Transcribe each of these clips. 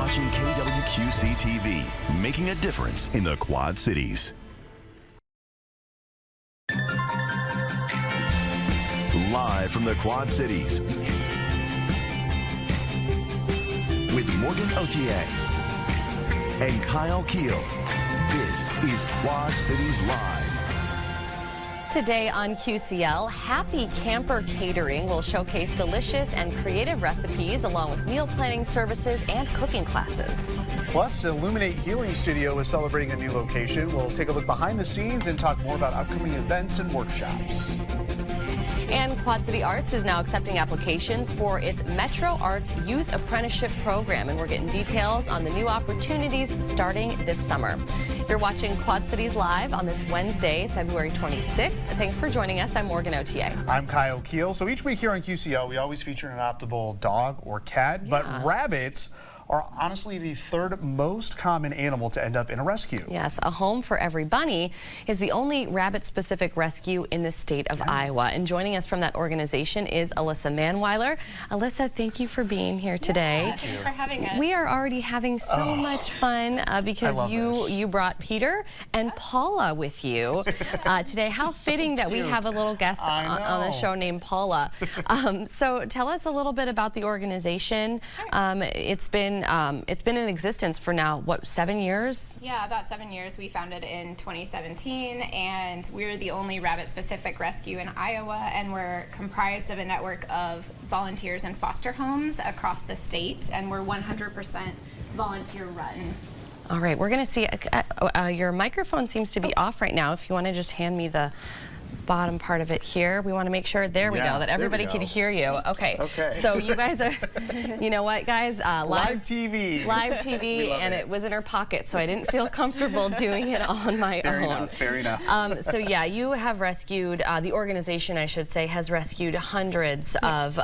watching KWQC TV, making a difference in the Quad Cities. Live from the Quad Cities with Morgan Otier and Kyle Keel. This is Quad Cities Live. Today on QCL, Happy Camper Catering will showcase delicious and creative recipes along with meal planning services and cooking classes. Plus, Illuminate Healing Studio is celebrating a new location. We'll take a look behind the scenes and talk more about upcoming events and workshops. And Quad City Arts is now accepting applications for its Metro Arts Youth Apprenticeship Program, and we're getting details on the new opportunities starting this summer. You're watching Quad Cities Live on this Wednesday, February 26th. Thanks for joining us. I'm Morgan Otier. I'm Kyle Keel. So each week here on QCL, we always feature an adoptable dog or cat, but rabbits are honestly the third most common animal to end up in a rescue. Yes, A Home for Every Bunny is the only rabbit-specific rescue in the state of Iowa. And joining us from that organization is Alyssa Manweiler. Alyssa, thank you for being here today. Yeah, thanks for having us. We are already having so much fun because you brought Peter and Paula with you today. How fitting that we have a little guest on the show named Paula. So tell us a little bit about the organization. Sure. It's been in existence for now, what, 7 years? Yeah, about 7 years. We founded in 2017, and we're the only rabbit-specific rescue in Iowa, and we're comprised of a network of volunteers and foster homes across the state, and we're 100% volunteer-run. All right, we're going to see, your microphone seems to be off right now. If you want to just hand me the bottom part of it here. We want to make sure, there we go, that everybody can hear you. Okay. So you guys are, you know what, guys? Live TV. Live TV, and it was in her pocket, so I didn't feel comfortable doing it on my own. Fair enough. So yeah, you have rescued, the organization, I should say, has rescued hundreds of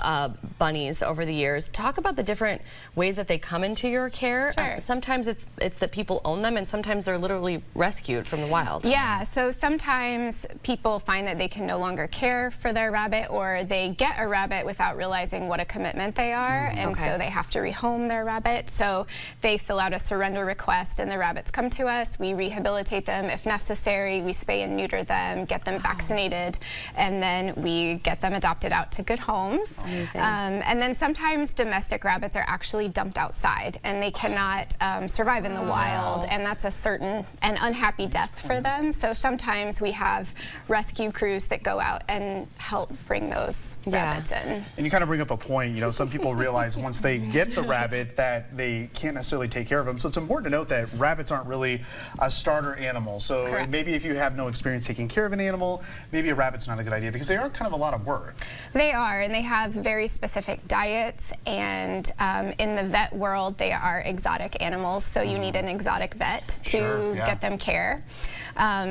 bunnies over the years. Talk about the different ways that they come into your care. Sure. Sometimes it's that people own them, and sometimes they're literally rescued from the wild. Yeah, so sometimes people find that they can no longer care for their rabbit, or they get a rabbit without realizing what a commitment they are, and so they have to rehome their rabbit. So they fill out a surrender request, and the rabbits come to us. We rehabilitate them if necessary. We spay and neuter them, get them vaccinated, and then we get them adopted out to good homes. And then sometimes domestic rabbits are actually dumped outside, and they cannot survive in the wild, and that's a certain and unhappy death for them. So sometimes we have rescue crews that go out and help bring those rabbits in. And you kind of bring up a point, you know, some people realize once they get the rabbit that they can't necessarily take care of them. So it's important to note that rabbits aren't really a starter animal. So maybe if you have no experience taking care of an animal, maybe a rabbit's not a good idea, because they are kind of a lot of work. They are, and they have very specific diets, and in the vet world, they are exotic animals, so you need an exotic vet to get them care.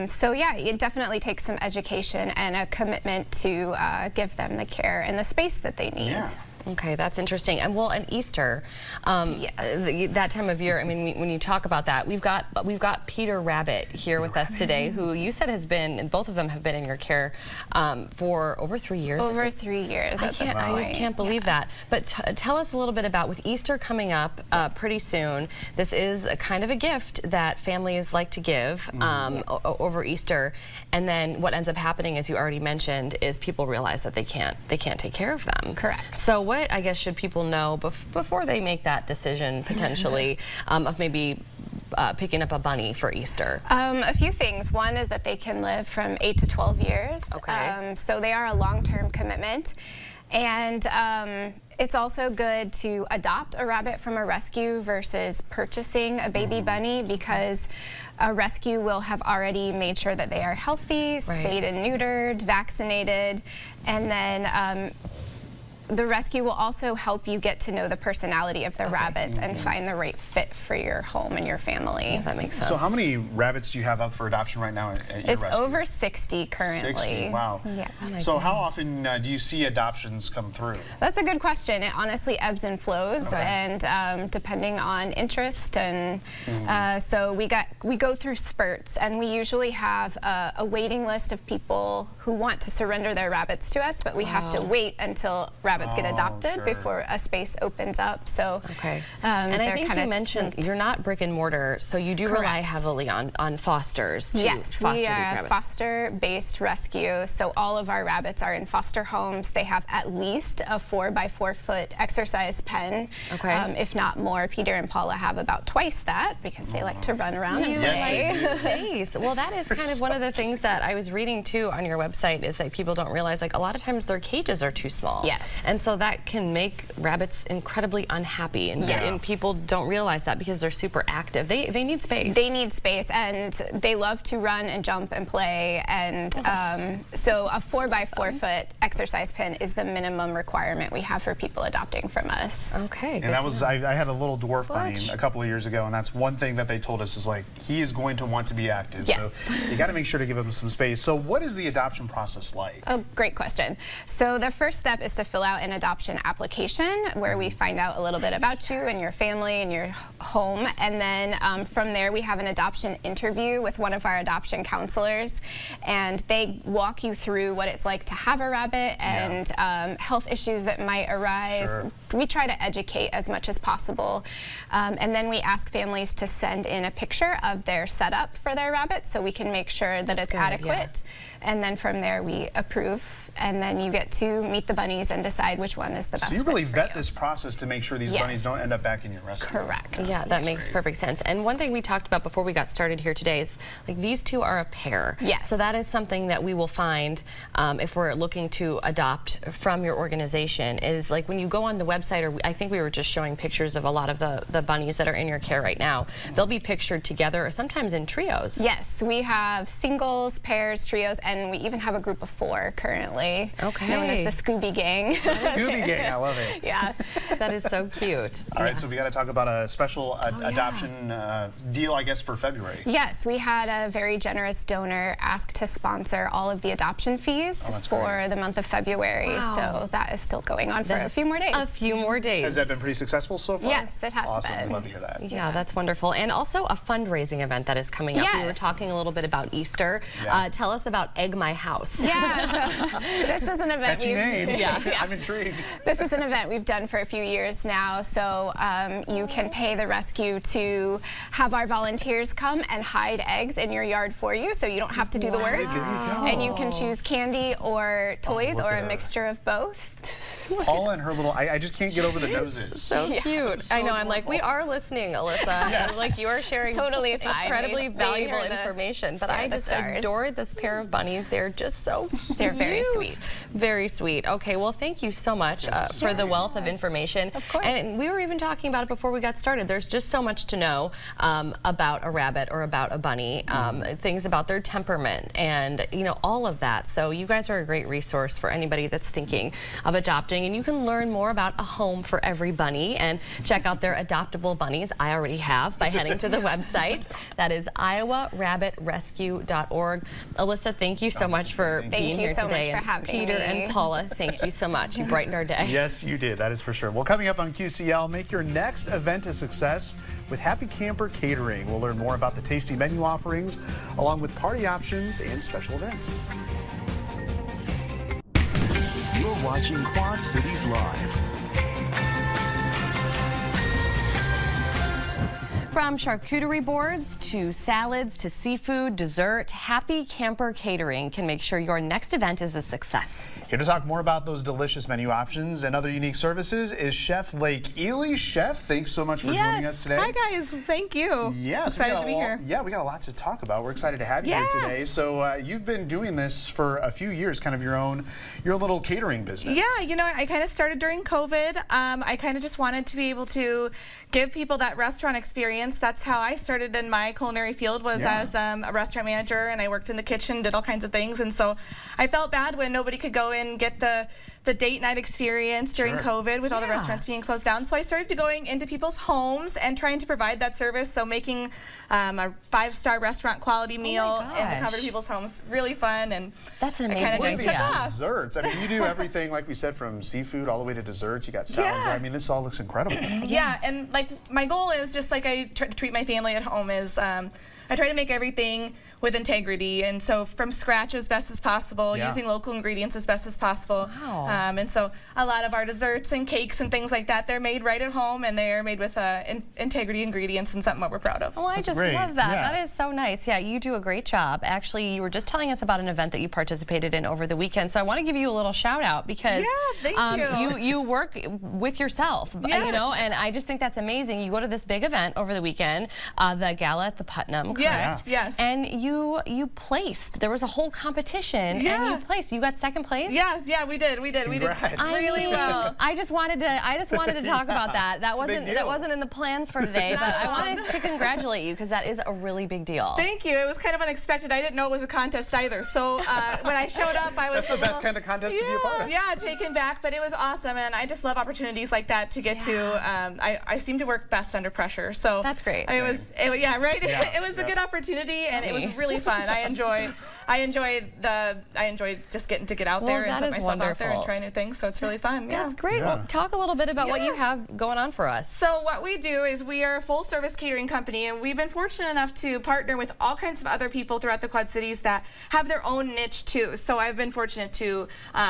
So yeah, it definitely takes some education and a commitment to give them the care and the space that they need. Okay, that's interesting. And well, and Easter, that time of year, I mean, when you talk about that, we've got Peter Rabbit here with us today, who you said has been, and both of them have been in your care for over 3 years. Over 3 years. I just can't believe that. But tell us a little bit about, with Easter coming up pretty soon, this is a kind of a gift that families like to give over Easter, and then what ends up happening, as you already mentioned, is people realize that they can't take care of them. Correct. So what, I guess, should people know before they make that decision, potentially, of maybe picking up a bunny for Easter? A few things. One is that they can live from 8 to 12 years. Okay. So they are a long-term commitment. And it's also good to adopt a rabbit from a rescue versus purchasing a baby bunny, because a rescue will have already made sure that they are healthy, spayed and neutered, vaccinated, and then the rescue will also help you get to know the personality of the rabbits and find the right fit for your home and your family. Yeah, that makes sense. So how many rabbits do you have up for adoption right now at your It's rescue? Over 60 currently. 60, wow. Yeah. Oh So how often do you see adoptions come through? That's a good question. It honestly ebbs and flows, and depending on interest, and so we go through spurts, and we usually have a waiting list of people who want to surrender their rabbits to us, but we have to wait until rabbits rabbits get adopted before a space opens up. So, and I think you mentioned you're not brick and mortar, so you do rely heavily on fosters to foster we are these rabbits. A foster-based rescue, so all of our rabbits are in foster homes. They have at least a 4-by-4 foot exercise pen, if not more. Peter and Paula have about twice that because they like to run around and play. Well, that is kind of one of the things that I was reading too on your website is that people don't realize, like, a lot of times their cages are too small. And so that can make rabbits incredibly unhappy, and people don't realize that because they're super active. They need space. They need space, and they love to run and jump and play, and so a 4-by-4 foot exercise pen is the minimum requirement we have for people adopting from us. And that was, I had a little dwarf bunny a couple of years ago, and that's one thing that they told us is, like, he is going to want to be active. So you got to make sure to give him some space. So what is the adoption process like? Oh, great question. So the first step is to fill out an adoption application where we find out a little bit about you and your family and your home, and then from there we have an adoption interview with one of our adoption counselors, and they walk you through what it's like to have a rabbit and health issues that might arise. We try to educate as much as possible, and then we ask families to send in a picture of their setup for their rabbit so we can make sure that it's adequate. And then from there we approve, and then you get to meet the bunnies and decide which one is the best. So you really vet this process to make sure these bunnies don't end up back in your rescue. Correct. Yeah, that makes perfect sense. And one thing we talked about before we got started here today is, like, these two are a pair. So that is something that we will find if we're looking to adopt from your organization is, like, when you go on the website, or I think we were just showing pictures of a lot of the bunnies that are in your care right now. They'll be pictured together or sometimes in trios. Yes, we have singles, pairs, trios, and we even have a group of 4 currently. Known as the Scooby Gang. Scooby Gang, I love it. That is so cute. All right, so we got to talk about a special adoption deal, I guess, for February. Yes, we had a very generous donor ask to sponsor all of the adoption fees for the month of February. So that is still going on for a few more days. A few more days. Has that been pretty successful so far? Yes, it has Awesome. been. We'd love to hear that. Yeah, that's wonderful. And also a fundraising event that is coming up. We were talking a little bit about Easter. Tell us about Egg My House. So this is an event. Catchy name. I'm intrigued. This is an event we've done for a few years now. So you can pay the rescue to have our volunteers come and hide eggs in your yard for you, so you don't have to do the work. And you can choose candy or toys or a mixture of both. Paula and her little, I just can't get over the noses. So cute. I know, I'm like, we are listening, Alyssa. And, like, you are sharing incredibly valuable information. But I just adored this pair of bunnies. They're just so cute. They're very sweet. Very sweet. Okay, well, thank you so much for the wealth of information. Of course. And we were even talking about it before we got started. There's just so much to know about a rabbit or about a bunny, things about their temperament and, you know, all of that. So you guys are a great resource for anybody that's thinking of adopting. And you can learn more about a home for every bunny and check out their adoptable bunnies. I already have by heading to the website. That is iowarabbitrescue.org. Alyssa, thank you so much for being here today. Thank you so much for having Peter me. and Paula, thank you so much. You brightened our day. Yes, you did. That is for sure. Well, coming up on QCL, make your next event a success with Happy Camper Catering. We'll learn more about the tasty menu offerings, along with party options and special events. You're watching Quad Cities Live. From charcuterie boards to salads to seafood, dessert, Happy Camper Catering can make sure your next event is a success. Here to talk more about those delicious menu options and other unique services is Chef Lake Ely. Chef, thanks so much for joining us today. Hi guys, thank you. Yes, excited to be here. Yeah, we got a lot to talk about. We're excited to have you here today. So you've been doing this for a few years, kind of your little catering business. Yeah, you know, I kind of started during COVID. I kind of just wanted to be able to give people that restaurant experience. That's how I started in my culinary field, was as a restaurant manager, and I worked in the kitchen, did all kinds of things. And so I felt bad when nobody could go in and get the date night experience during COVID with all the restaurants being closed down. So I started going into people's homes and trying to provide that service. So making a 5-star restaurant quality meal in the comfort of people's homes, really fun. And that's an amazing idea. Desserts. I mean, you do everything, like we said, from seafood all the way to desserts. You got salads. I mean, this all looks incredible. Yeah, and like my goal is, just like I try to treat my family at home, is I try to make everything with integrity, and so from scratch as best as possible, using local ingredients as best as possible. And so a lot of our desserts and cakes and things like that, they're made right at home, and they're made with integrity ingredients and something that we're proud of. Well, I just great. love that. Yeah. That is so nice. Yeah, you do a great job. Actually, you were just telling us about an event that you participated in over the weekend, so I want to give you a little shout out because you work with yourself, you know, and I just think that's amazing. You go to this big event over the weekend, the gala at the Putnam, correct? Yes. And you placed. There was a whole competition, and you placed. You got second place. Yeah, we did. We did really well. I just wanted to talk about that. That wasn't in the plans for today, but I wanted to congratulate you because that is a really big deal. Thank you. It was kind of unexpected. I didn't know it was a contest either. So when I showed up, I was That's the best kind of contest to be a part of. Yeah, taken back, but it was awesome, and I just love opportunities like that to get to. I seem to work best under pressure, so that's great. It was a good opportunity, and it was really fun. I enjoyed just getting to get out there and put myself out there and try new things. So it's really fun. Yeah, that's great. Well, talk a little bit about what you have going on for us. So what we do is we are a full service catering company, and we've been fortunate enough to partner with all kinds of other people throughout the Quad Cities that have their own niche too. So I've been fortunate to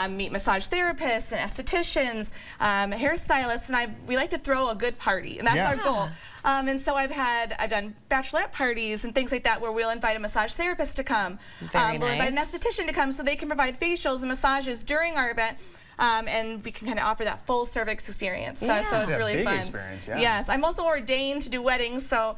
meet massage therapists and estheticians, hairstylists, and we like to throw a good party, and that's our goal. And so I've done bachelorette parties and things like that where we'll invite a massage therapist to come. We'll invite an esthetician to come so they can provide facials and massages during our event. And we can kind of offer that full service experience. So it's really big fun. Experience, yeah. Yes, I'm also ordained to do weddings. So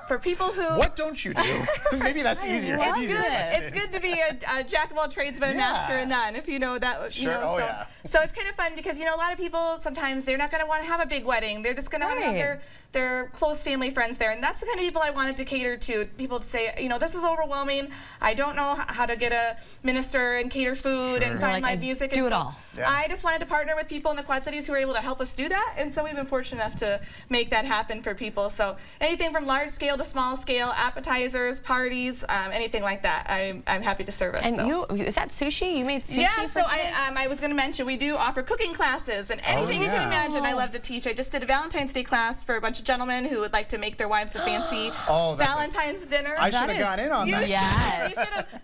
for people who what don't you do? Maybe that's easier. It's good to be a jack of all trades but a master in none, if you know that. Sure. You know, so it's kind of fun because a lot of people sometimes they're not going to want to have a big wedding. They're just going to have their close family friends there, and that's the kind of people I wanted to cater to. People to say, this is overwhelming. I don't know how to get a minister and cater food and find live music. Do it all. Yeah. I just wanted to partner with people in the Quad Cities who were able to help us do that, and so we've been fortunate enough to make that happen for people. So anything from large scale to small scale, appetizers, parties, anything like that, I'm happy to service. And is that sushi? You made sushi? Yeah, so I was going to mention we do offer cooking classes and anything you can imagine. I love to teach. I just did a Valentine's Day class for a bunch of gentlemen who would like to make their wives a fancy Valentine's dinner. I should have gone in on that. Yes.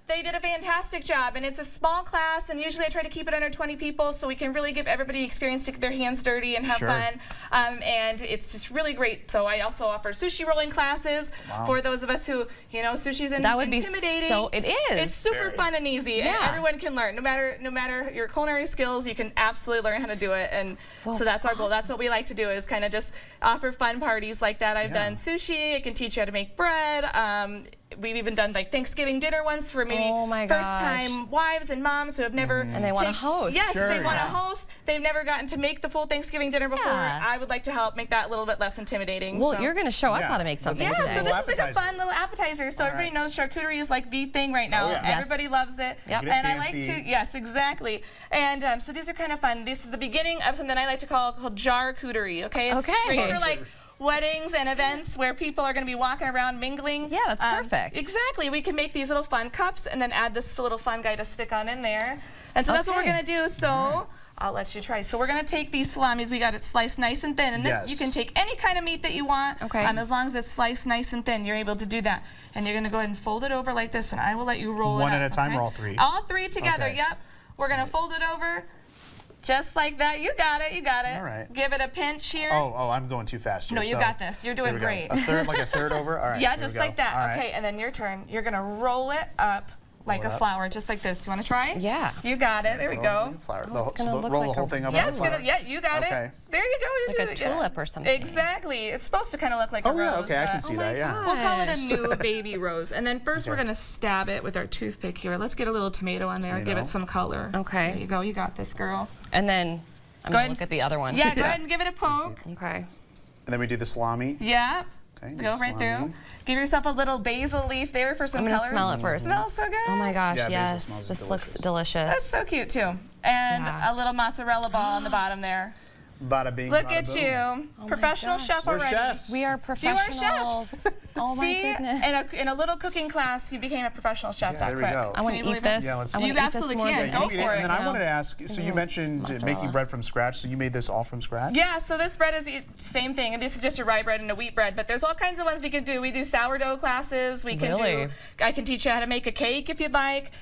They did a fantastic job, and it's a small class, and usually I try to keep it under 20 people so we can really give everybody a experience to get their hands dirty and have fun. And it's just really great. So I also offer sushi rolling classes for those of us who, sushi's intimidating. It is. It's super fun and easy, and everyone can learn. No matter your culinary skills, you can absolutely learn how to do it. And so that's our goal. That's what we like to do, is kind of just offer fun parties like that. I've done sushi. I can teach you how to make bread. We've even done Thanksgiving dinner once for maybe first-time wives and moms who have never and they want to host. Yes, they want to host. They've never gotten to make the full Thanksgiving dinner before. I would like to help make that a little bit less intimidating. Well, you're going to show us how to make something today. So this is like a fun little appetizer. So everybody knows charcuterie is like the thing right now. Everybody loves it. And I like to, yes, exactly. And so these are kind of fun. This is the beginning of something I like to call jar-cuterie. Okay. It's great for weddings and events where people are going to be walking around mingling. Yeah, that's perfect. Exactly. We can make these little fun cups and then add this little fun guy to stick on in there. And so that's what we're going to do. So I'll let you try. So we're going to take these salamis. We got it sliced nice and thin. And this, you can take any kind of meat that you want. As long as it's sliced nice and thin, you're able to do that. And you're going to go ahead and fold it over like this, and I will let you roll it One at a time or all three? All three together, yep. We're going to fold it over. Just like that. You got it. You got it. All right. Give it a pinch here. Oh, I'm going too fast here. No, you got this. You're doing great. A third over? All right. Yeah, just like that. Okay, and then your turn. You're going to roll it up like a flower, just like this. Do you want to try? Yeah. You got it. There we go. Roll the whole thing up. Yeah, you got it. There you go. Like a tulip or something. Exactly. It's supposed to kind of look like a rose. Oh, okay, I can see that, yeah. We'll call it a new baby rose. And then first we're going to stab it with our toothpick here. Let's get a little tomato on there. Give it some color. Okay. There you go. You got this, girl. And then I'm going to look at the other one. Yeah, go ahead and give it a poke. Okay. And then we do the salami. Yeah. Okay, go right through. Give yourself a little basil leaf there for some color. I'm going to smell it first. Smells so good. Oh my gosh, yeah, yes. This looks delicious. That's so cute too. And a little mozzarella ball on the bottom there. Bada bing, Look bada at boom. you. Professional chef already. We're chefs. We are professionals. You are chefs. Oh my goodness. In a little cooking class, you became a professional chef that there we quick. go. I want to eat this. Yeah, let's You absolutely can. Go for it. And then I wanted to ask, so you mentioned making bread from scratch, so you made this all from scratch? Yeah, so this bread is the same thing, and this is just a rye bread and a wheat bread, but there's all kinds of ones we can do. We do sourdough classes. We can I can teach you how to make a cake if you'd like.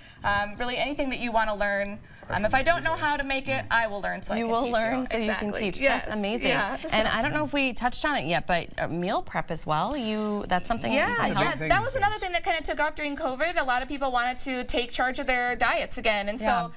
Really anything that you want to learn. If I don't know how to make it, I will learn so I can teach you. You will learn so exactly. you can teach. Yes. That's amazing. Yeah. And I don't know if we touched on it yet, but meal prep as well. That's something that was another thing that kind of took off during COVID. A lot of people wanted to take charge of their diets again. And so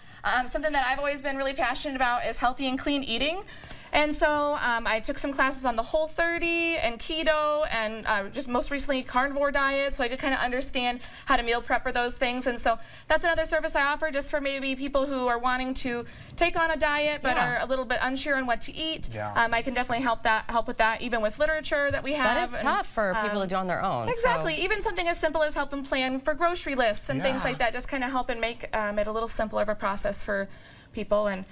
something that I've always been really passionate about is healthy and clean eating. And so I took some classes on the Whole30 and keto and just most recently carnivore diet, so I could kind of understand how to meal prep for those things. And so that's another service I offer just for maybe people who are wanting to take on a diet but are a little bit unsure on what to eat. I can definitely help with that, even with literature that we have. That is tough for people to do on their own. Exactly. So. Even something as simple as helping plan for grocery lists and things like that, just kind of help and make it a little simpler of a process for people, and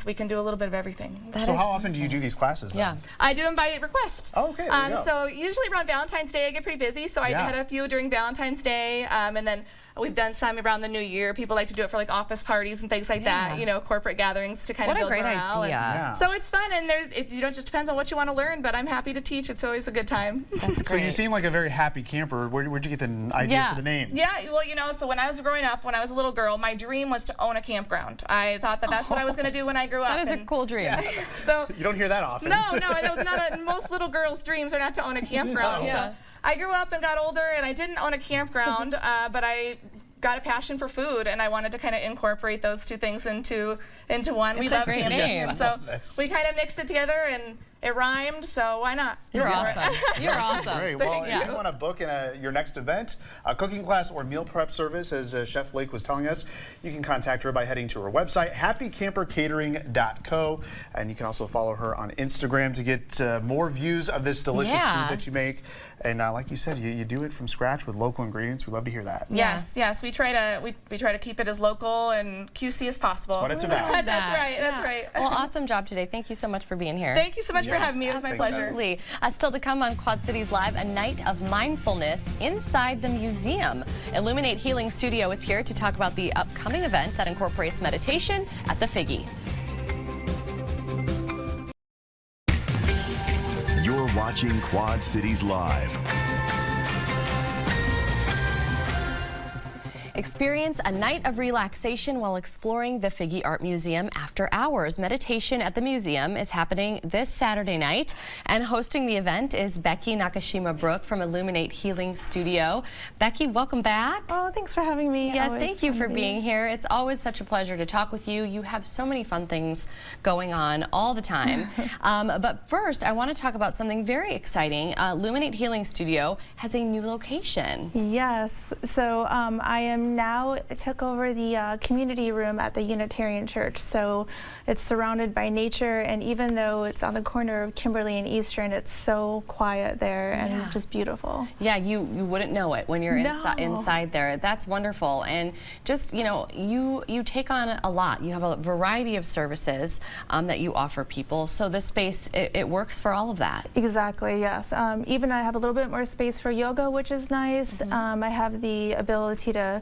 we can do a little bit of everything. So how often do you do these classes then? I do them by request. Oh, okay. There you go. So usually around Valentine's Day I get pretty busy, so I had a few during Valentine's Day, and then we've done some around the New Year. People like to do it for like office parties and things like that, you know, corporate gatherings to kind of build morale. What a great idea. So it's fun, and it just depends on what you want to learn, but I'm happy to teach. It's always a good time. That's great. So you seem like a very happy camper. Where'd you get the idea for the name? Yeah, well, you know, so when I was growing up, when I was a little girl, my dream was to own a campground. I thought that that's what I was going to do when I grew up. That is a cool dream. So you don't hear that often. No, that was not most little girls' dreams are not to own a campground. So I grew up and got older, and I didn't own a campground, but I got a passion for food, and I wanted to kind of incorporate those two things into one. We love camping, so we kind of mixed it together, and it rhymed, so why not? You're awesome. You're awesome. Great. Well, if you want to book in your next event, a cooking class or meal prep service, as Chef Lake was telling us, you can contact her by heading to her website, happycampercatering.co, and you can also follow her on Instagram to get more views of this delicious food that you make. And like you said, you do it from scratch with local ingredients. We love to hear that. Yes, we try to keep it as local and QC as possible. That's what it's about. That's right. That's right. Well, awesome job today. Thank you so much for being here. Thank you so much for having me. It was my pleasure. Absolutely. Still to come on Quad Cities Live, a night of mindfulness inside the museum. Illuminate Healing Studio is here to talk about the upcoming event that incorporates meditation at the Figge. You're watching Quad Cities Live. Experience a night of relaxation while exploring the Figge Art Museum after hours. Meditation at the museum is happening this Saturday night, and hosting the event is Becky Nakashima-Brook from Illuminate Healing Studio. Becky, welcome back. Oh, thanks for having me. Yes, thank you for being here. It's always such a pleasure to talk with you. You have so many fun things going on all the time. But first, I want to talk about something very exciting. Illuminate Healing Studio has a new location. Yes, so I now took over the community room at the Unitarian Church. So it's surrounded by nature, and even though it's on the corner of Kimberly and Eastern, it's so quiet there and just beautiful. Yeah, you wouldn't know it when you're inside there. That's wonderful. And just, you know, you take on a lot. You have a variety of services that you offer people. So this space, it works for all of that. Exactly, yes. Even I have a little bit more space for yoga, which is nice. I have the ability to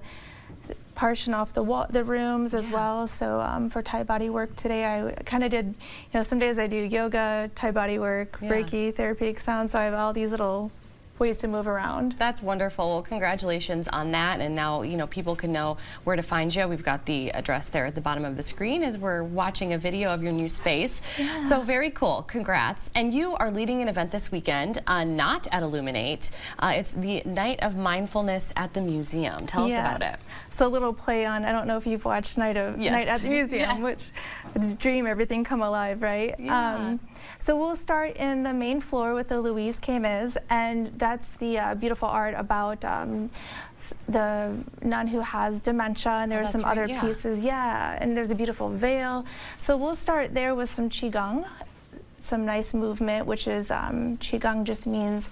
partition off the rooms as well. So for Thai body work today, I kind of did, you know, some days I do yoga, Thai body work, Reiki, therapeutic sound. So I have all these little ways to move around. That's wonderful. Well, congratulations on that. And now, you know, people can know where to find you. We've got the address there at the bottom of the screen as we're watching a video of your new space. So very cool. Congrats. And you are leading an event this weekend, not at Illuminate. It's the Night of Mindfulness at the Museum. Tell us about it. So a little play on, I don't know if you've watched Night at the Museum, which dream everything come alive, right? So we'll start in the main floor with the Louise Camus, and that's the beautiful art about the nun who has dementia, and there's some other pieces, and there's a beautiful veil. So we'll start there with some Qigong, some nice movement, which is Qigong just means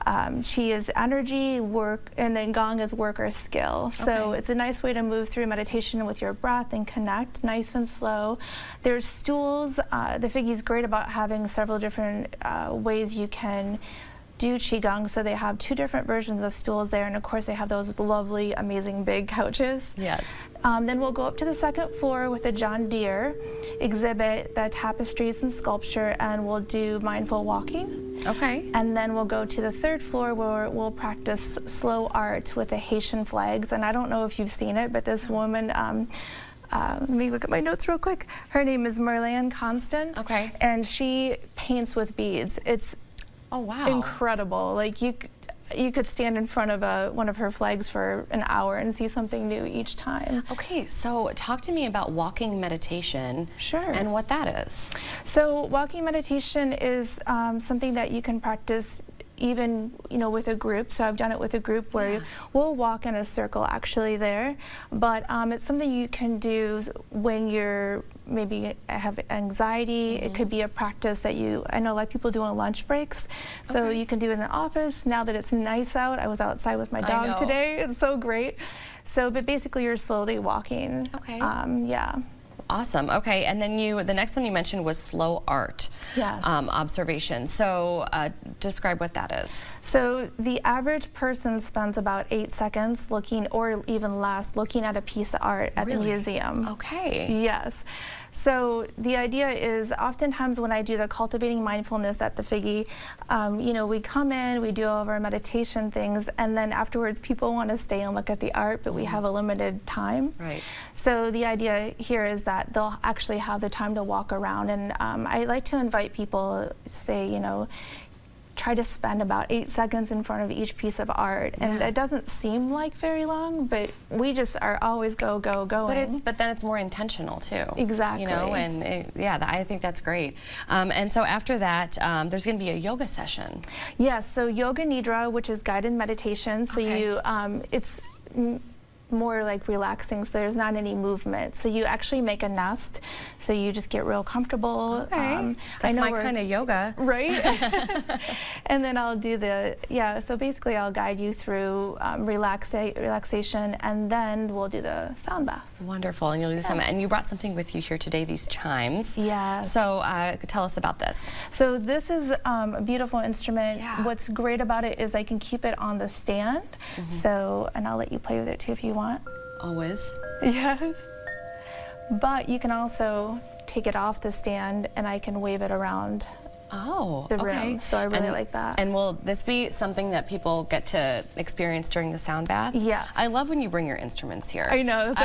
Qi is energy, work, and then Gong is work or skill. So it's a nice way to move through meditation with your breath and connect nice and slow. There's stools. The Figge is great about having several different ways you can do Qigong. So they have 2 different versions of stools there, and of course they have those lovely, amazing big couches. Yes. Then we'll go up to the 2nd floor with the John Deere exhibit, the tapestries and sculpture, and we'll do mindful walking. Okay. And then we'll go to the 3rd floor where we'll practice slow art with the Haitian flags. And I don't know if you've seen it, but this woman let me look at my notes real quick. Her name is Marlene Constant. Okay. And she paints with beads. It's incredible. Like you could stand in front of one of her flags for an hour and see something new each time. Okay, so talk to me about walking meditation. Sure. And what that is. So walking meditation is something that you can practice even with a group. So I've done it with a group where we'll walk in a circle actually there, but it's something you can do when you're maybe have anxiety. It could be a practice that I know a lot of people do on lunch breaks, so you can do it in the office. Now that it's nice out, I was outside with my dog today. It's so great. So, but basically you're slowly walking. Okay. Yeah. Awesome. Okay, and then the next one you mentioned was slow art. Yes. Observation. So describe what that is. So the average person spends about 8 seconds looking, or even less, looking at a piece of art at the museum. Okay. Yes. So the idea is oftentimes when I do the cultivating mindfulness at the Figge, we come in, we do all of our meditation things, and then afterwards people want to stay and look at the art, but we have a limited time. Right. So the idea here is that they'll actually have the time to walk around, and I like to invite people, say, try to spend about 8 seconds in front of each piece of art, and it doesn't seem like very long, but we just are always going. But then it's more intentional too. Exactly. I think that's great. And so after that, there's going to be a yoga session. Yes. So Yoga Nidra, which is guided meditation. So it's more like relaxing, so there's not any movement. So you actually make a nest, so you just get real comfortable. Okay. That's my kind of yoga. Right? And then I'll do so basically I'll guide you through relaxation, and then we'll do the sound bath. Wonderful, and you'll do the sound bath. And you brought something with you here today, these chimes. Yes. So tell us about this. So this is a beautiful instrument. Yeah. What's great about it is I can keep it on the stand. So, and I'll let you play with it too if you want. Always. Yes. But you can also take it off the stand and I can wave it around the room. So I really like that. And will this be something that people get to experience during the sound bath? Yes. I love when you bring your instruments here. I know.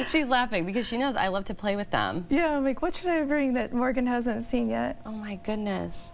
She's laughing because she knows I love to play with them. Yeah, I'm like, what should I bring that Morgan hasn't seen yet? Oh my goodness.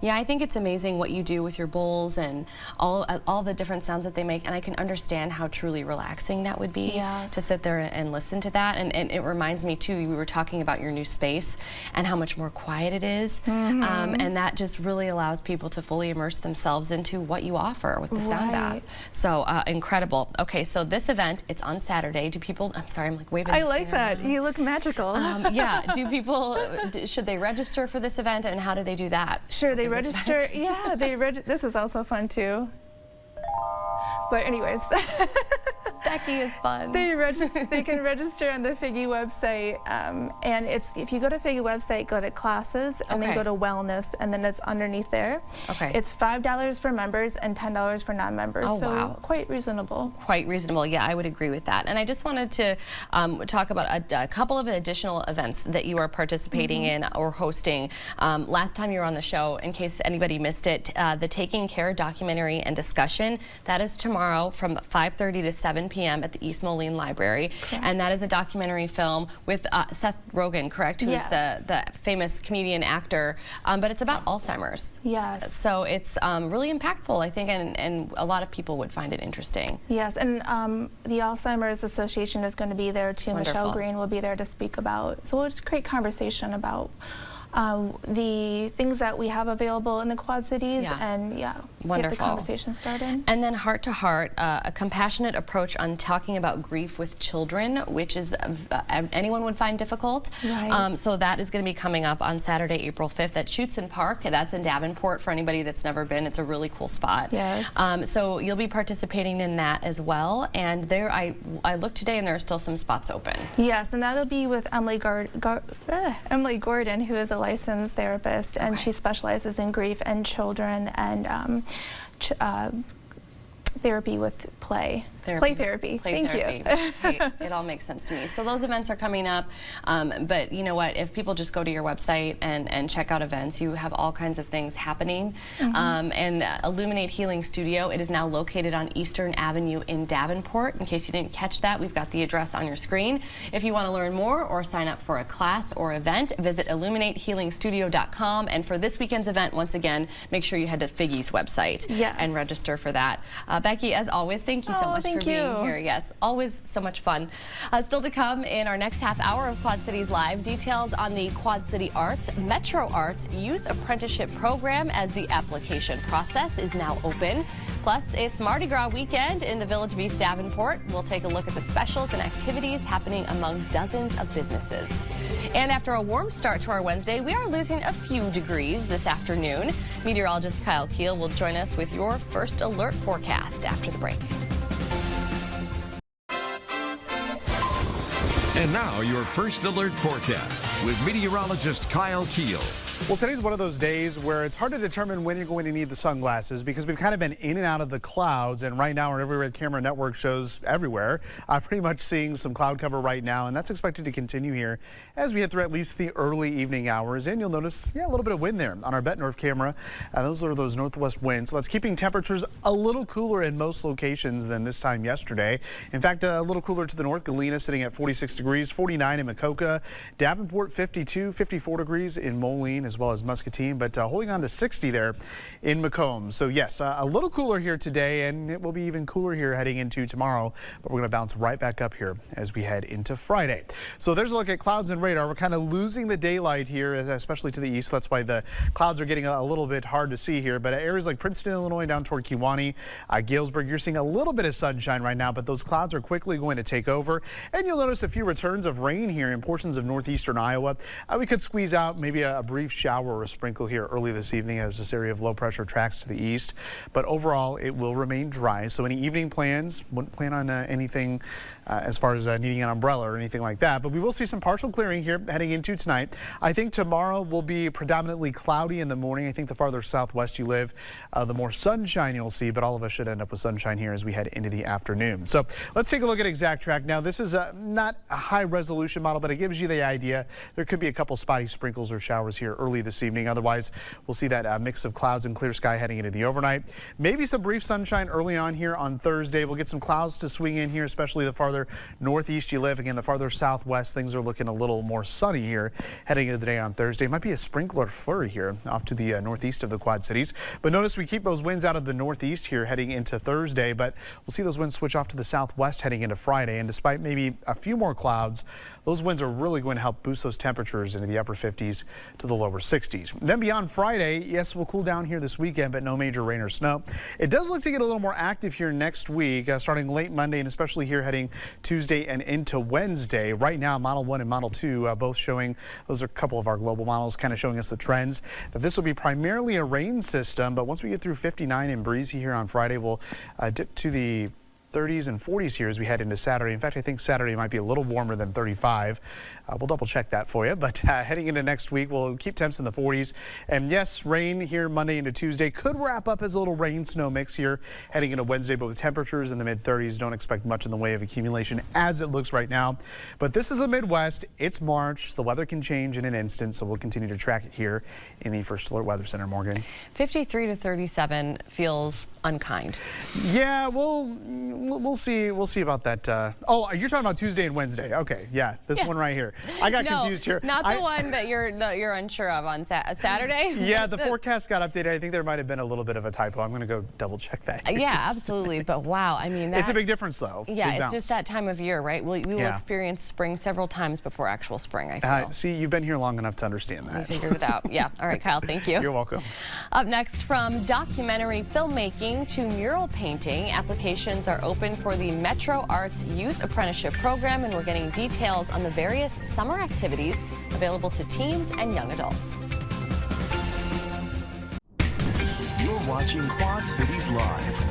Yeah, I think it's amazing what you do with your bowls and all the different sounds that they make, and I can understand how truly relaxing that would be to sit there and listen to that. And it reminds me too, we were talking about your new space and how much more quiet it is, and that just really allows people to fully immerse themselves into what you offer with the sound bath. So incredible. Okay, so this event, it's on Saturday. Do people, I'm sorry, I'm like waving. I like that. You look magical. Yeah, do people, should they register for this event, and how do they do that? Sure. They register. Yeah, this is also fun too. But anyways, Becky is fun. They can register on the Figge website, and if you go to Figge website, go to classes, and then go to wellness, and then it's underneath there. Okay. It's $5 for members and $10 for non-members. Oh, so wow. Quite reasonable. Quite reasonable. Yeah, I would agree with that. And I just wanted to talk about a couple of additional events that you are participating in or hosting. Last time you were on the show, in case anybody missed it, the Taking Care documentary and discussion, that is tomorrow from 5:30 to 7 p.m. at the East Moline Library. Correct. And that is a documentary film with Seth Rogen, correct? Who's the famous comedian actor. But it's about Alzheimer's. Yes. So it's really impactful, I think, and a lot of people would find it interesting. Yes, and the Alzheimer's Association is going to be there too. Wonderful. Michelle Green will be there to speak about. So we'll just create conversation about the things that we have available in the Quad Cities, and get the conversation started. And then Heart to Heart, a compassionate approach on talking about grief with children, which is anyone would find difficult. Right. So that is going to be coming up on Saturday, April 5th at Schuetzen Park. That's in Davenport for anybody that's never been. It's a really cool spot. Yes. So you'll be participating in that as well. And there, I looked today, and there are still some spots open. Yes, and that'll be with Emily Gordon, who is a licensed therapist, and she specializes in grief and children and therapy with play. Therapy. Play therapy. Play Thank therapy. you. Hey, it all makes sense to me. So those events are coming up, but you know what? If people just go to your website and check out events, you have all kinds of things happening. And Illuminate Healing Studio, it is now located on Eastern Avenue in Davenport. In case you didn't catch that, we've got the address on your screen. If you want to learn more or sign up for a class or event, visit illuminatehealingstudio.com. And for this weekend's event, once again, make sure you head to Figgy's website and register for that. Becky, as always, thank you so much for being here. Yes, always so much fun. Still to come in our next half hour of Quad Cities Live, details on the Quad City Arts Metro Arts Youth Apprenticeship Program as the application process is now open. Plus, it's Mardi Gras weekend in the Village of East Davenport. We'll take a look at the specials and activities happening among dozens of businesses. And after a warm start to our Wednesday, we are losing a few degrees this afternoon. Meteorologist Kyle Keel will join us with your first alert forecast after the break. And now your first alert forecast with meteorologist Kyle Keel. Well, today's one of those days where it's hard to determine when you're going to need the sunglasses because we've kind of been in and out of the clouds, and right now our Everywhere Camera Network shows everywhere. I'm pretty much seeing some cloud cover right now, and that's expected to continue here as we head through at least the early evening hours. And you'll notice, a little bit of wind there on our Bet North camera. Those are those northwest winds. So that's keeping temperatures a little cooler in most locations than this time yesterday. In fact, a little cooler to the north. Galena sitting at 46 degrees, 49 in Maquoketa, Davenport 52, 54 degrees in Moline, as well as Muscatine, but holding on to 60 there in Macomb. So yes, a little cooler here today, and it will be even cooler here heading into tomorrow, but we're going to bounce right back up here as we head into Friday. So there's a look at clouds and radar. We're kind of losing the daylight here, especially to the east. That's why the clouds are getting a little bit hard to see here, but areas like Princeton, Illinois, down toward Kewanee, Galesburg, you're seeing a little bit of sunshine right now, but those clouds are quickly going to take over, and you'll notice a few returns of rain here in portions of northeastern Iowa. We could squeeze out maybe a brief shower or a sprinkle here early this evening as this area of low pressure tracks to the east, but overall it will remain dry. So any evening plans, wouldn't plan on anything as far as needing an umbrella or anything like that, but we will see some partial clearing here heading into tonight. I think tomorrow will be predominantly cloudy in the morning. I think the farther southwest you live, the more sunshine you'll see, but all of us should end up with sunshine here as we head into the afternoon. So let's take a look at ExactTrack. Now this is not a high resolution model, but it gives you the idea. There could be a couple spotty sprinkles or showers here early this evening. Otherwise, we'll see that mix of clouds and clear sky heading into the overnight. Maybe some brief sunshine early on here on Thursday. We'll get some clouds to swing in here, especially the farther northeast you live. Again, the farther southwest, things are looking a little more sunny here heading into the day on Thursday. Might be a sprinkle or flurry here off to the northeast of the Quad Cities. But notice we keep those winds out of the northeast here heading into Thursday, but we'll see those winds switch off to the southwest heading into Friday. And despite maybe a few more clouds, those winds are really going to help boost those temperatures into the upper 50s to the lower 60s. Then beyond Friday, yes, we'll cool down here this weekend, but no major rain or snow. It does look to get a little more active here next week, starting late Monday and especially here heading Tuesday and into Wednesday. Right now, Model 1 and Model 2 both showing, those are a couple of our global models kind of showing us the trends. That this will be primarily a rain system, but once we get through 59 and breezy here on Friday, we'll dip to the 30s and 40s here as we head into Saturday. In fact, I think Saturday might be a little warmer than 35. We'll double check that for you, but heading into next week, we'll keep temps in the 40s. And yes, rain here Monday into Tuesday could wrap up as a little rain snow mix here heading into Wednesday, but with temperatures in the mid 30s, don't expect much in the way of accumulation as it looks right now. But this is the Midwest. It's March. The weather can change in an instant, so we'll continue to track it here in the First Alert Weather Center. Morgan. 53 to 37 feels unkind. Yeah, we'll see. We'll see about that. Oh, you're talking about Tuesday and Wednesday. Okay, yeah, this one right here. I got confused here. Not the one that you're unsure of on Saturday. Yeah, the forecast got updated. I think there might have been a little bit of a typo. I'm going to go double check that. Yeah, absolutely. But wow, I mean, it's a big difference though. Yeah, it's just that time of year, right? We will experience spring several times before actual spring, I feel. See, you've been here long enough to understand that. We figured it out. Yeah. All right, Kyle, thank you. You're welcome. Up next, from documentary filmmaking to mural painting, applications are open for the Metro Arts Youth Apprenticeship Program, and we're getting details on the various summer activities available to teens and young adults. You're watching Quad Cities Live.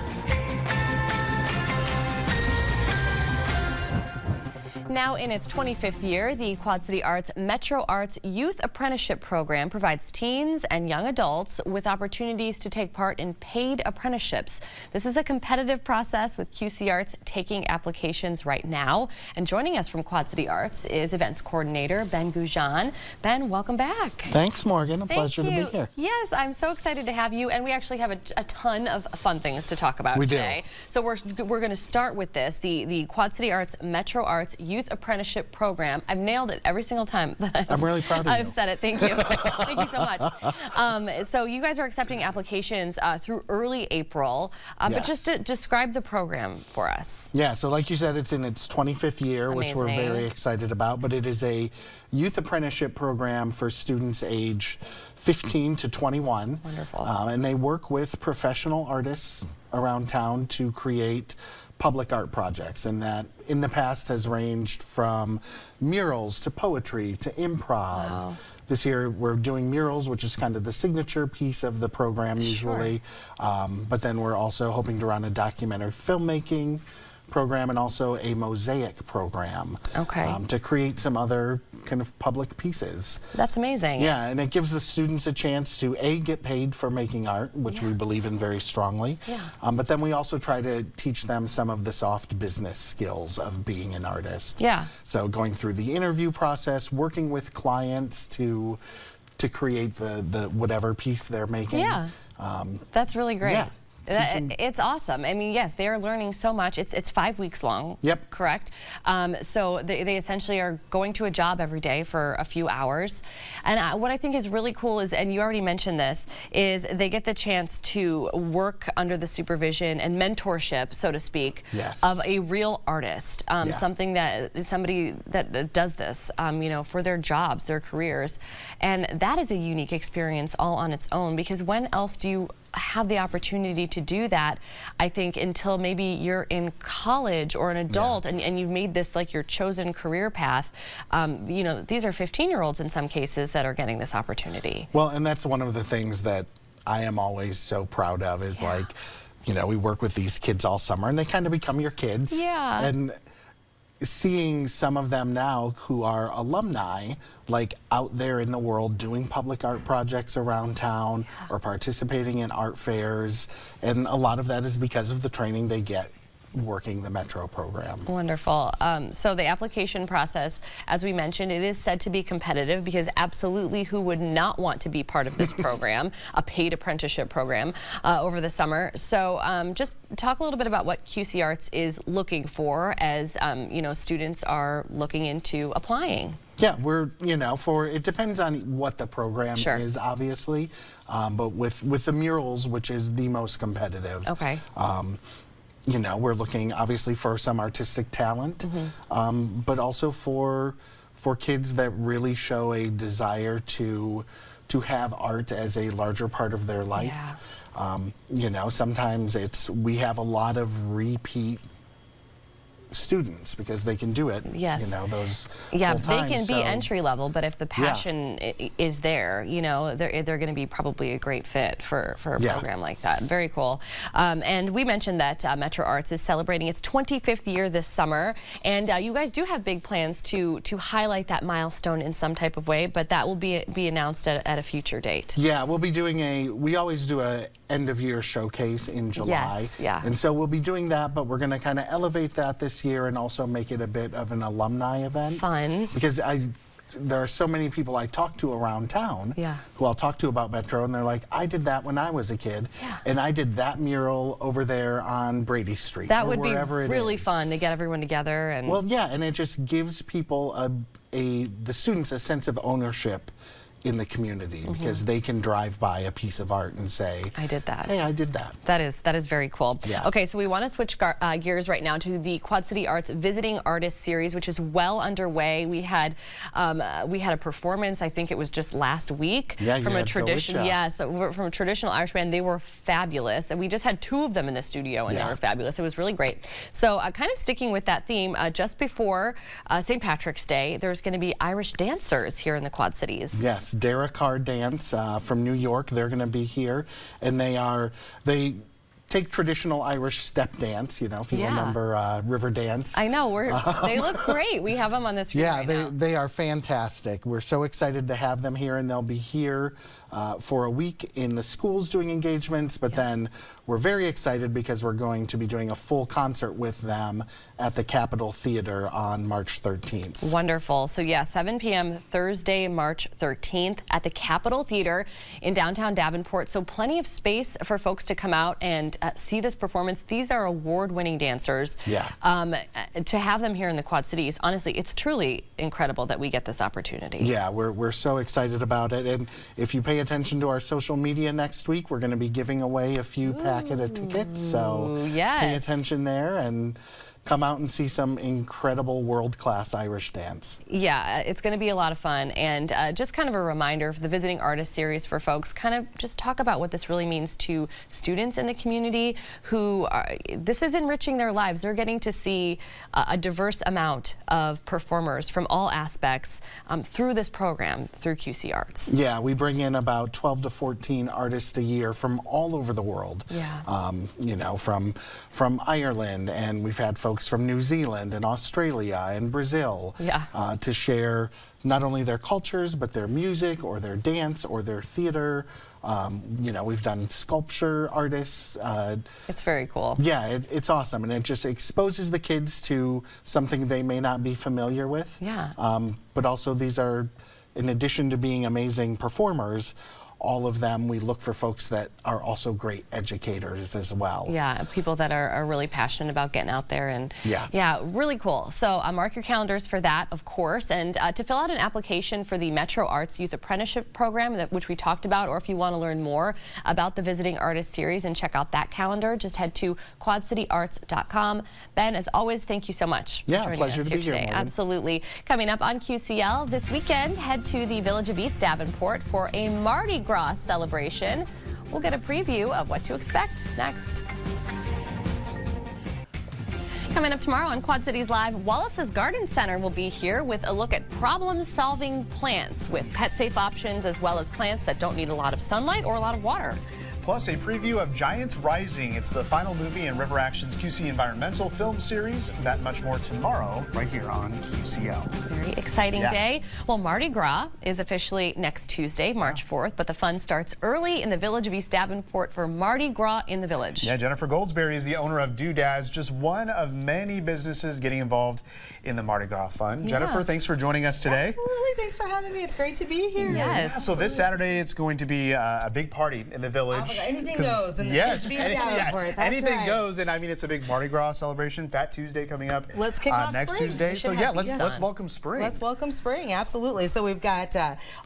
Now in its 25th year, the Quad City Arts Metro Arts Youth Apprenticeship Program provides teens and young adults with opportunities to take part in paid apprenticeships. This is a competitive process with QC Arts taking applications right now. And joining us from Quad City Arts is events coordinator Ben Goujon. Ben, welcome back. Thanks, Morgan. A pleasure to be here. Yes, I'm so excited to have you. And we actually have a ton of fun things to talk about today. So we're going to start with this, the Quad City Arts Metro Arts Youth Apprenticeship Program. I've nailed it every single time that I'm really proud of you. I've said it. Thank you. Thank you so much. So you guys are accepting applications through early April, yes. But just to describe the program for us. Yeah, so like you said, it's in its 25th year, Amazing. which we're very excited about, but it is a youth apprenticeship program for students age 15 to 21. Wonderful. And they work with professional artists around town to create public art projects, and that in the past has ranged from murals to poetry to improv. Wow. This year we're doing murals, which is kind of the signature piece of the program usually, but then we're also hoping to run a documentary filmmaking program and also a mosaic program to create some other kind of public pieces. That's amazing. Yeah, and it gives the students a chance to get paid for making art, which we believe in very strongly. Yeah. But then we also try to teach them some of the soft business skills of being an artist. Yeah. So going through the interview process, working with clients to create the whatever piece they're making. Yeah. That's really great. Yeah. It's awesome. I mean, yes, they are learning so much. It's 5 weeks long. Yep. Correct. So they essentially are going to a job every day for a few hours. And what I think is really cool is, and you already mentioned this, is they get the chance to work under the supervision and mentorship, so to speak, of a real artist. Somebody that does this, you know, for their jobs, their careers. And that is a unique experience all on its own, because when else do you have the opportunity to do that, I think, until maybe you're in college or an adult and you've made this like your chosen career path. You know, these are 15-year-olds in some cases that are getting this opportunity. Well, and that's one of the things that I am always so proud of is like, you know, we work with these kids all summer and they kind of become your kids. Yeah. And seeing some of them now who are alumni, like out there in the world doing public art projects around town or participating in art fairs, and a lot of that is because of the training they get working the Metro program. Wonderful. So the application process, as we mentioned, it is said to be competitive, because absolutely who would not want to be part of this program, a paid apprenticeship program over the summer. So just talk a little bit about what QC Arts is looking for as you know, students are looking into applying. Yeah, we're, you know, it depends on what the program is, obviously, but with the murals, which is the most competitive. Okay. You know, we're looking obviously for some artistic talent, but also for kids that really show a desire to have art as a larger part of their life. Yeah. You know, sometimes we have a lot of repeat students because they can do it. Yes. You know, those they can be entry level, but if the passion is there, you know, they're going to be probably a great fit for a program like that. Very cool. And we mentioned that Metro Arts is celebrating its 25th year this summer, and you guys do have big plans to highlight that milestone in some type of way, but that will be announced at a future date. Yeah, we'll be doing we always do a end of year showcase in July. Yes, yeah. And so we'll be doing that, but we're going to kind of elevate that this year and also make it a bit of an alumni event. Fun. Because there are so many people I talk to around town who I'll talk to about Metro, and they're like, I did that when I was a kid, and I did that mural over there on Brady Street. That would be really fun to get everyone together. And well, yeah, and it just gives people the students a sense of ownership in the community, because they can drive by a piece of art and say, I did that. Hey, I did that. That is very cool. Yeah. Okay, so we want to switch gears right now to the Quad City Arts Visiting Artist Series, which is well underway. We had a performance, I think it was just last week, from a traditional from a traditional Irish band. They were fabulous, and we just had 2 of them in the studio, and they were fabulous. It was really great. So kind of sticking with that theme, just before St. Patrick's Day, there's going to be Irish dancers here in the Quad Cities. Yes. Dara Carr Dance from New York. They're going to be here, and they take traditional Irish step dance, you know, if you remember River Dance. I know, they look great. We have them on the screen right now. They are fantastic. We're so excited to have them here, and they'll be here for a week in the schools doing engagements, but then we're very excited because we're going to be doing a full concert with them at the Capitol Theater on March 13th. Wonderful. So yeah, 7 p.m. Thursday, March 13th at the Capitol Theater in downtown Davenport. So plenty of space for folks to come out and see this performance. These are award-winning dancers. Yeah. To have them here in the Quad Cities, honestly, it's truly incredible that we get this opportunity. Yeah, we're so excited about it. And if you pay attention to our social media next week, we're going to be giving away a few packet of tickets. So pay attention there and come out and see some incredible world-class Irish dance. Yeah, it's going to be a lot of fun, and just kind of a reminder for the Visiting Artist Series for folks, kind of just talk about what this really means to students in the community who this is enriching their lives. They're getting to see a diverse amount of performers from all aspects through this program, through QC Arts. Yeah, we bring in about 12 to 14 artists a year from all over the world. Yeah. You know, from Ireland, and we've had folks from New Zealand and Australia and Brazil to share not only their cultures but their music or their dance or their theater. You know, we've done sculpture artists. It's very cool. Yeah, it's awesome, and it just exposes the kids to something they may not be familiar with. Yeah. But also, these are, in addition to being amazing performers, all of them, we look for folks that are also great educators as well. Yeah, people that are really passionate about getting out there, and yeah, really cool. So mark your calendars for that, of course, and to fill out an application for the Metro Arts Youth Apprenticeship Program, which we talked about, or if you want to learn more about the Visiting Artist Series and check out that calendar, just head to quadcityarts.com. Ben, as always, thank you so much for joining us here today. Absolutely. Coming up on QCL this weekend, head to the Village of East Davenport for a Mardi Gras celebration. We'll get a preview of what to expect next. Coming up tomorrow on Quad Cities Live, Wallace's Garden Center will be here with a look at problem-solving plants with pet-safe options, as well as plants that don't need a lot of sunlight or a lot of water. Plus, a preview of Giants Rising. It's the final movie in River Action's QC Environmental film series. That and much more tomorrow, right here on QCL. Very exciting day. Well, Mardi Gras is officially next Tuesday, March 4th, but the fun starts early in the Village of East Davenport for Mardi Gras in the Village. Yeah, Jennifer Goldsberry is the owner of Doodads, just one of many businesses getting involved in the Mardi Gras fun. Jennifer, thanks for joining us today. Absolutely, thanks for having me. It's great to be here. Yes. Yeah, so this Saturday, it's going to be a big party in the Village. Anything goes in the anything goes, and I mean it's a big Mardi Gras celebration. Fat Tuesday coming up. Let's kick off next spring. Tuesday. So yeah, let's welcome spring. Let's welcome spring. Absolutely. So we've got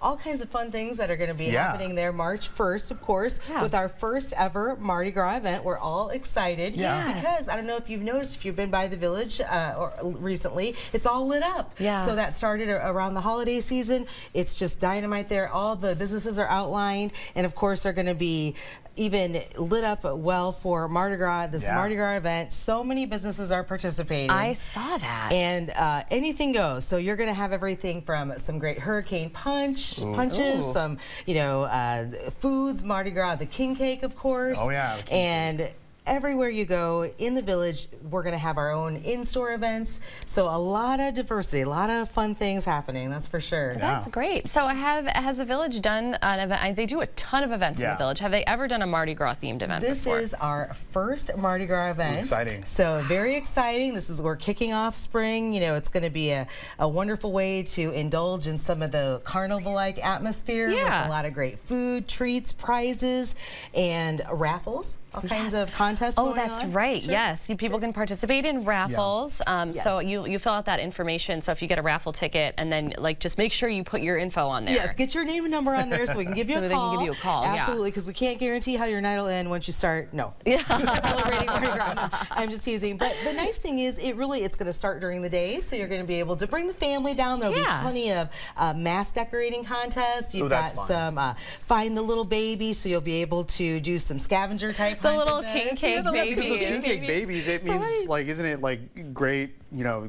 all kinds of fun things that are going to be happening there March 1st, of course, with our first ever Mardi Gras event. We're all excited because I don't know if you've noticed, if you've been by the Village or recently, it's all lit up. Yeah. So that started around the holiday season. It's just dynamite there. All the businesses are outlined, and of course they're going to be even lit up well for Mardi Gras, this Mardi Gras event. So many businesses are participating. I saw that. And anything goes. So you're going to have everything from some great hurricane punches, some, you know, foods, Mardi Gras, the king cake, of course. Oh yeah. And everywhere you go in the Village, we're going to have our own in-store events. So a lot of diversity, a lot of fun things happening, that's for sure. That's great. So has the Village done an event? They do a ton of events in the Village. Have they ever done a Mardi Gras themed event before? This is our first Mardi Gras event. Exciting. So very exciting. We're kicking off spring. You know, it's going to be a wonderful way to indulge in some of the carnival-like atmosphere with a lot of great food, treats, prizes, and raffles. All kinds of contests going on. Oh, that's right. Sure. Yes, people can participate in raffles. So you fill out that information. So if you get a raffle ticket, and then just make sure you put your info on there. Yes, get your name and number on there so we can give you a call. They can give you a call. Absolutely, because we can't guarantee how your night will end once you start. No. Celebrating Mardi Gras. No, I'm just teasing. But the nice thing is, it's going to start during the day, so you're going to be able to bring the family down. There'll be plenty of mass decorating contests. You've got some find the little baby, so you'll be able to do some scavenger type. The little king cake babies. Those king cake babies, it means isn't it like great,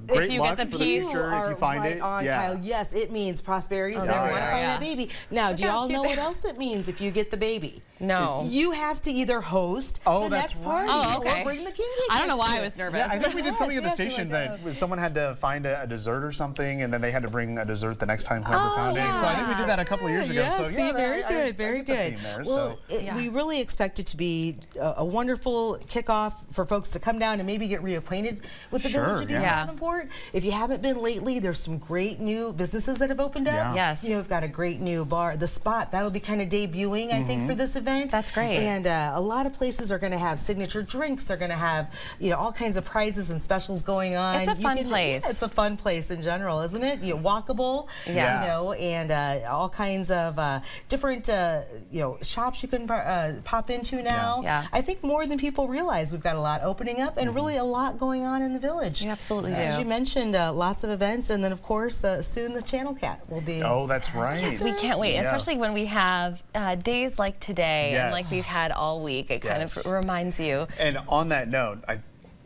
great luck for the future if you find it? Kyle. Yes, it means prosperity. So you want to find that baby. Now, do y'all know what else it means if you get the baby? No. You have to either host the next party or bring the king cake. I don't know why I was nervous. Yeah, I think we did something at the station that someone had to find a dessert or something, and then they had to bring a dessert the next time whoever found it. So I think we did that a couple of years ago. So see, very good, very good. There, well, we really expect it to be a wonderful kickoff for folks to come down and maybe get reacquainted with the village of East Davenport. If you haven't been lately, there's some great new businesses that have opened up. Yes. You know, we've got a great new bar, The Spot. That'll be kind of debuting, I think, for this event. That's great. And a lot of places are going to have signature drinks. They're going to have, you know, all kinds of prizes and specials going on. It's a fun place. Yeah, it's a fun place in general, isn't it? You know, walkable, you know, and all kinds of different, you know, shops you can pop into now. Yeah. I think more than people realize, we've got a lot opening up and really a lot going on in the village. You absolutely do. As you mentioned, lots of events, and then of course soon the Channel Cat will be. Oh, that's right. We can't wait, especially when we have days like today and like we've had all week. It kind of reminds you. And on that note, I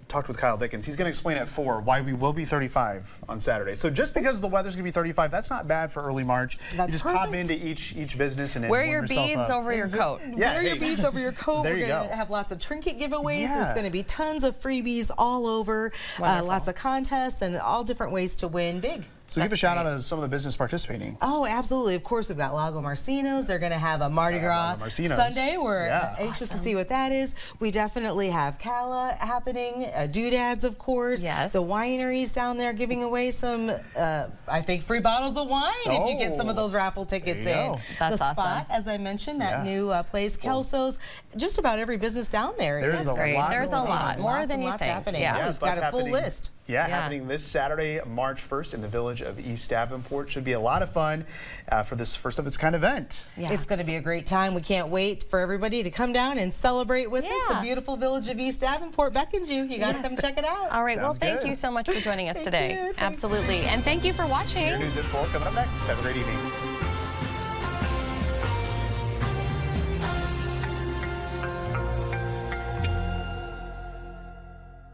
talked with Kyle Dickens. He's going to explain at 4 why we will be 35 on Saturday. So just because the weather's going to be 35, that's not bad for early March. That's you just pop into each business and wear your beads over your coat. Yeah, wear your beads over your coat. There We're you going go. to have lots of trinket giveaways. There's going to be tons of freebies all over. Lots of contests and all different ways to win big. So give a shout out to some of the business participating. Oh, absolutely. Of course, we've got Lago Marcinos. They're going to have a Mardi Gras Sunday. We're anxious to see what that is. We definitely have Cala happening, Doodads, of course. Yes. The wineries down there giving away some, I think, free bottles of wine if you get some of those raffle tickets in. That's the awesome. Spot, as I mentioned, that new place, Kelso's, just about every business down there. There's a lot. There's a lot, more than you think. Happening. Yeah, it's got a full list. Yeah, happening this Saturday, March 1st in the village of East Davenport. Should be a lot of fun for this first of its kind event. It's going to be a great time. We can't wait for everybody to come down and celebrate with us. The beautiful village of East Davenport beckons you. You got to come check it out. All right. Well, thank you so much for joining us today. You. Absolutely. And thank you for watching. Your news at 4 coming up next. Have a great evening.